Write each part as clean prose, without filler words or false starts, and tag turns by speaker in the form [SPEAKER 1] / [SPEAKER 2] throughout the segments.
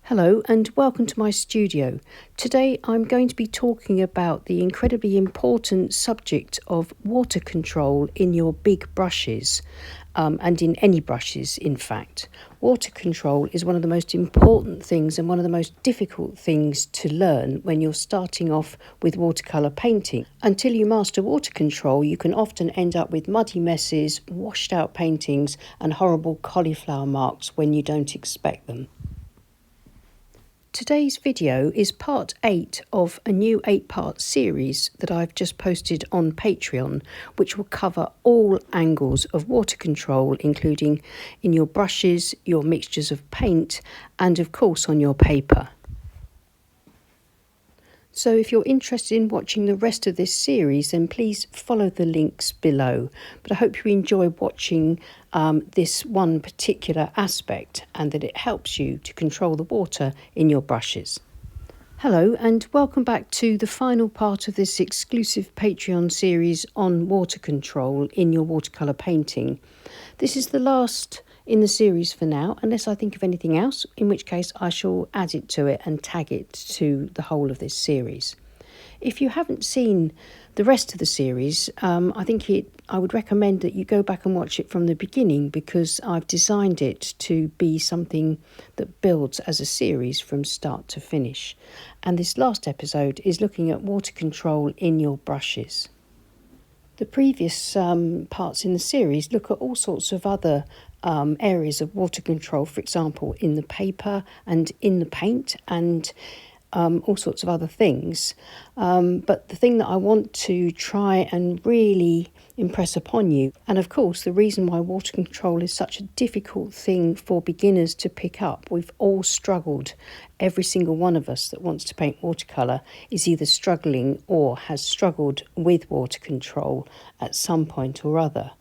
[SPEAKER 1] Hello and welcome to my studio. Today I'm going to be talking about the incredibly important subject of water control in your big brushes, and in any brushes in fact. Water control is one of the most important things and one of the most difficult things to learn when you're starting off with watercolour painting. Until you master water control, you can often end up with muddy messes, washed out paintings and horrible cauliflower marks when you don't expect them. Today's video is part 8 of a new 8-part series that I've just posted on Patreon, which will cover all angles of water control, including in your brushes, your mixtures of paint, and of course on your paper. So if you're interested in watching the rest of this series, then please follow the links below. But I hope you enjoy watching this one particular aspect and that it helps you to control the water in your brushes. Hello and welcome back to the final part of this exclusive Patreon series on water control in your watercolour painting. This is the last in the series for now, unless I think of anything else, in which case I shall add it to it and tag it to the whole of this series. If you haven't seen the rest of the series, I would recommend that you go back and watch it from the beginning, because I've designed it to be something that builds as a series from start to finish. And this last episode is looking at water control in your brushes. The previous parts in the series look at all sorts of other areas of water control, for example, in the paper and in the paint and all sorts of other things. But the thing that I want to try and really impress upon you, and of course the reason why water control is such a difficult thing for beginners to pick up, we've all struggled. Every single one of us that wants to paint watercolour is either struggling or has struggled with water control at some point or other.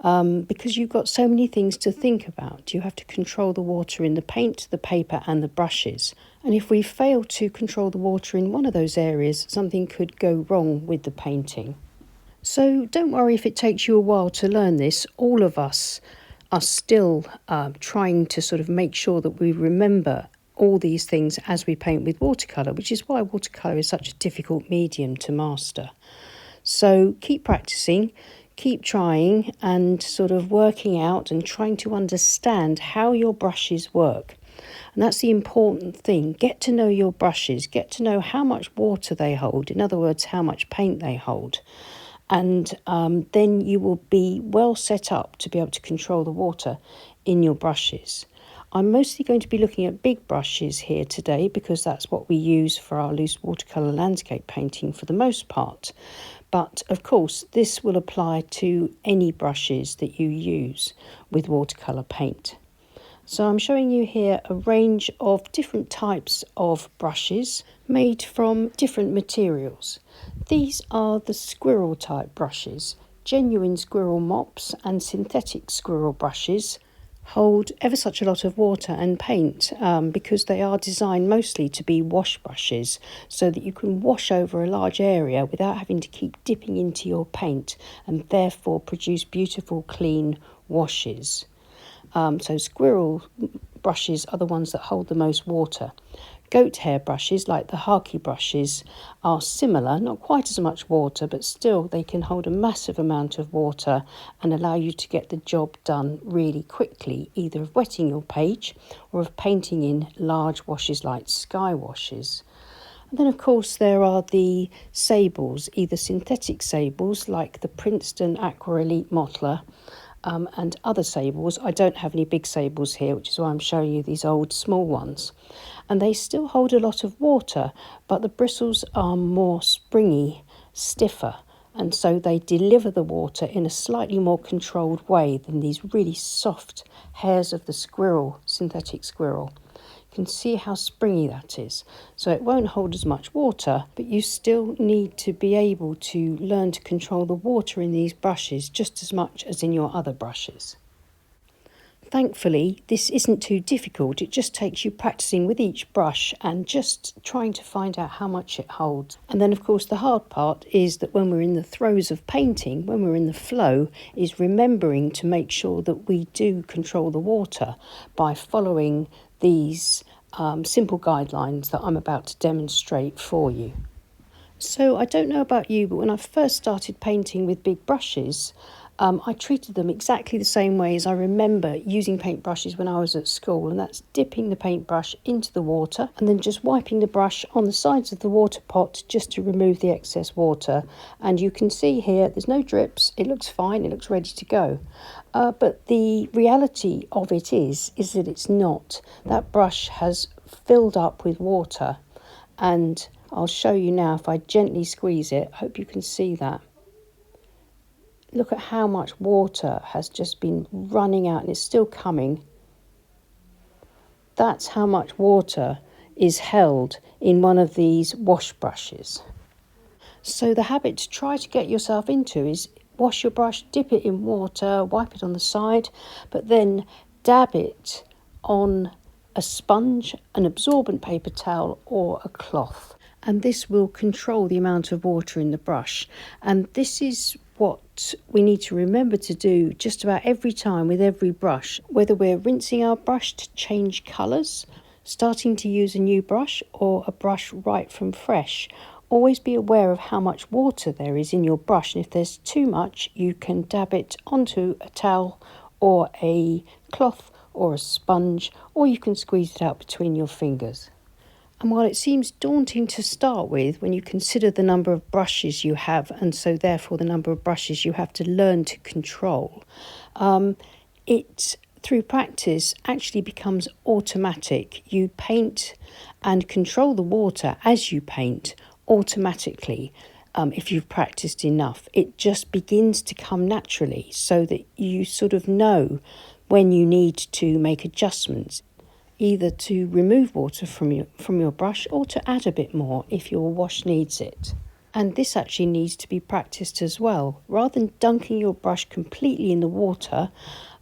[SPEAKER 1] Because you've got so many things to think about. You have to control the water in the paint, the paper and the brushes. And if we fail to control the water in one of those areas, something could go wrong with the painting. So don't worry if it takes you a while to learn this. All of us are still trying to sort of make sure that we remember all these things as we paint with watercolour, which is why watercolour is such a difficult medium to master. So keep practicing. Keep trying and sort of working out and trying to understand how your brushes work. And that's the important thing. Get to know your brushes. Get to know how much water they hold. In other words, how much paint they hold. And then you will be well set up to be able to control the water in your brushes. I'm mostly going to be looking at big brushes here today, because that's what we use for our loose watercolour landscape painting for the most part. But of course, this will apply to any brushes that you use with watercolour paint. So I'm showing you here a range of different types of brushes made from different materials. These are the squirrel type brushes. Genuine squirrel mops and synthetic squirrel brushes hold ever such a lot of water and paint because they are designed mostly to be wash brushes, so that you can wash over a large area without having to keep dipping into your paint, and therefore produce beautiful clean washes. So squirrel brushes are the ones that hold the most water. Goat hair brushes, like the Haki brushes, are similar, not quite as much water, but still they can hold a massive amount of water and allow you to get the job done really quickly, either of wetting your page or of painting in large washes like sky washes. And then of course there are the sables, either synthetic sables like the Princeton Aqua Elite Mottler, and other sables. I don't have any big sables here, which is why I'm showing you these old small ones. And they still hold a lot of water, but the bristles are more springy, stiffer, and so they deliver the water in a slightly more controlled way than these really soft hairs of the squirrel, synthetic squirrel. You can see how springy that is. So it won't hold as much water, but you still need to be able to learn to control the water in these brushes just as much as in your other brushes. Thankfully, this isn't too difficult. It just takes you practicing with each brush and just trying to find out how much it holds. And then, of course, the hard part is that when we're in the throes of painting, when we're in the flow, is remembering to make sure that we do control the water by following these simple guidelines that I'm about to demonstrate for you. So I don't know about you, but when I first started painting with big brushes, I treated them exactly the same way as I remember using paintbrushes when I was at school, and that's dipping the paintbrush into the water and then just wiping the brush on the sides of the water pot just to remove the excess water. And you can see here there's no drips, it looks fine, it looks ready to go. But the reality of it is that it's not. That brush has filled up with water, and I'll show you now if I gently squeeze it. I hope you can see that. Look at how much water has just been running out and it's still coming. That's how much water is held in one of these wash brushes. So the habit to try to get yourself into is wash your brush, dip it in water, wipe it on the side, but then dab it on a sponge, an absorbent paper towel or a cloth. And this will control the amount of water in the brush. And this is what we need to remember to do just about every time with every brush, whether we're rinsing our brush to change colours, starting to use a new brush, or a brush right from fresh. Always be aware of how much water there is in your brush, and if there's too much, you can dab it onto a towel or a cloth or a sponge, or you can squeeze it out between your fingers. And while it seems daunting to start with when you consider the number of brushes you have, and so therefore the number of brushes you have to learn to control, it, through practice, actually becomes automatic. You paint and control the water as you paint automatically. If you've practiced enough, it just begins to come naturally, so that you sort of know when you need to make adjustments, either to remove water from your brush or to add a bit more if your wash needs it. And this actually needs to be practiced as well. Rather than dunking your brush completely in the water,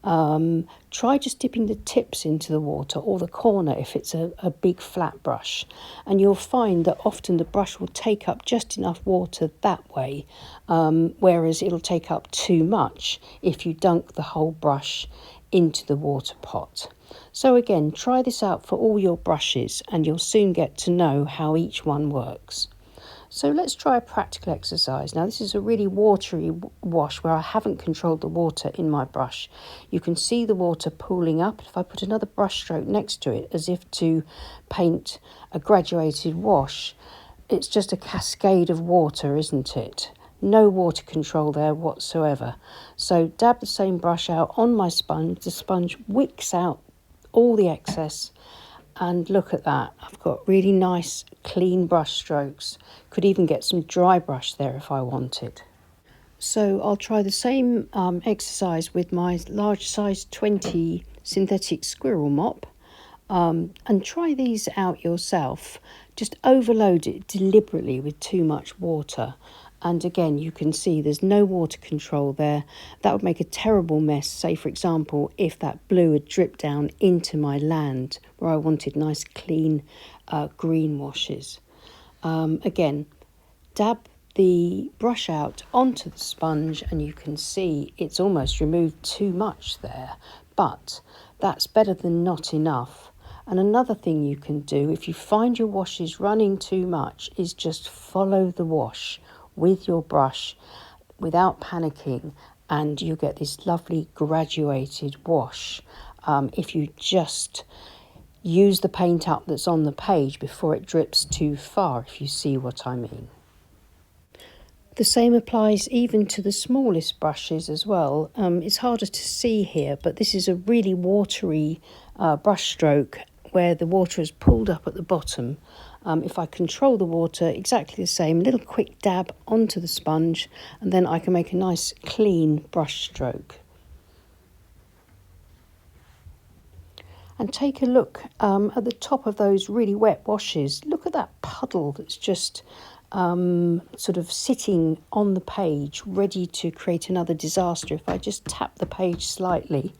[SPEAKER 1] try just dipping the tips into the water, or the corner if it's a big flat brush. And you'll find that often the brush will take up just enough water that way, whereas it'll take up too much if you dunk the whole brush into the water pot. So again, try this out for all your brushes and you'll soon get to know how each one works. So let's try a practical exercise. Now this is a really watery wash where I haven't controlled the water in my brush. You can see the water pooling up. If I put another brush stroke next to it, as if to paint a graduated wash, it's just a cascade of water, isn't it? No water control there whatsoever. So dab the same brush out on my sponge. The sponge wicks out all the excess, and look at that. I've got really nice clean brush strokes. Could even get some dry brush there if I wanted. So I'll try the same exercise with my large size 20 synthetic squirrel mop, and try these out yourself. Just overload it deliberately with too much water. And again, you can see there's no water control there. That would make a terrible mess. Say, for example, if that blue had dripped down into my land where I wanted nice, clean green washes. Again, dab the brush out onto the sponge and you can see it's almost removed too much there. But that's better than not enough. And another thing you can do if you find your wash is running too much is just follow the wash with your brush without panicking, and you get this lovely graduated wash if you just use the paint up that's on the page before it drips too far, if you see what I mean. The same applies even to the smallest brushes as well. It's harder to see here, but this is a really watery brush stroke where the water is pulled up at the bottom. If I control the water, exactly the same, little quick dab onto the sponge, and then I can make a nice clean brush stroke. And take a look at the top of those really wet washes. Look at that puddle that's just sort of sitting on the page, ready to create another disaster if I just tap the page slightly.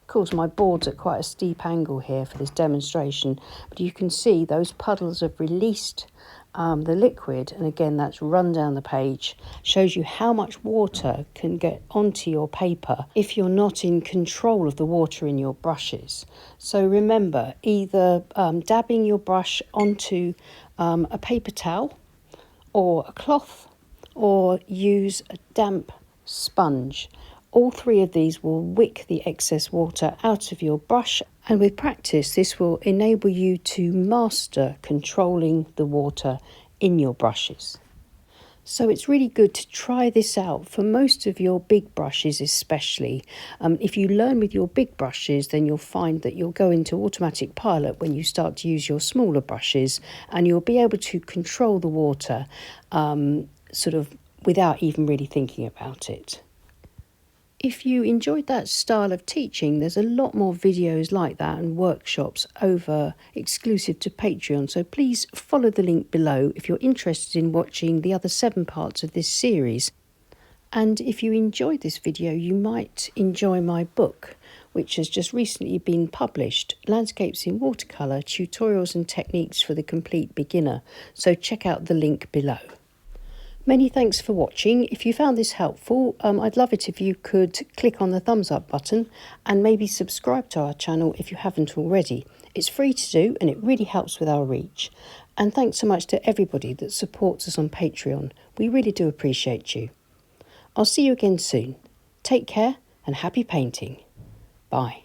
[SPEAKER 1] Of course, my board's at quite a steep angle here for this demonstration, but you can see those puddles have released the liquid, and again that's run down the page, shows you how much water can get onto your paper if you're not in control of the water in your brushes. So remember, either dabbing your brush onto a paper towel or a cloth, or use a damp sponge. All three of these will wick the excess water out of your brush, and with practice this will enable you to master controlling the water in your brushes. So it's really good to try this out for most of your big brushes especially. If you learn with your big brushes, then you'll find that you'll go into automatic pilot when you start to use your smaller brushes, and you'll be able to control the water sort of without even really thinking about it. If you enjoyed that style of teaching, there's a lot more videos like that and workshops over exclusive to Patreon, so please follow the link below if you're interested in watching the other 7 parts of this series. And if you enjoyed this video, you might enjoy my book, which has just recently been published, Landscapes in Watercolour, Tutorials and Techniques for the Complete Beginner, so check out the link below. Many thanks for watching. If you found this helpful, I'd love it if you could click on the thumbs up button and maybe subscribe to our channel if you haven't already. It's free to do and it really helps with our reach. And thanks so much to everybody that supports us on Patreon. We really do appreciate you. I'll see you again soon. Take care and happy painting. Bye.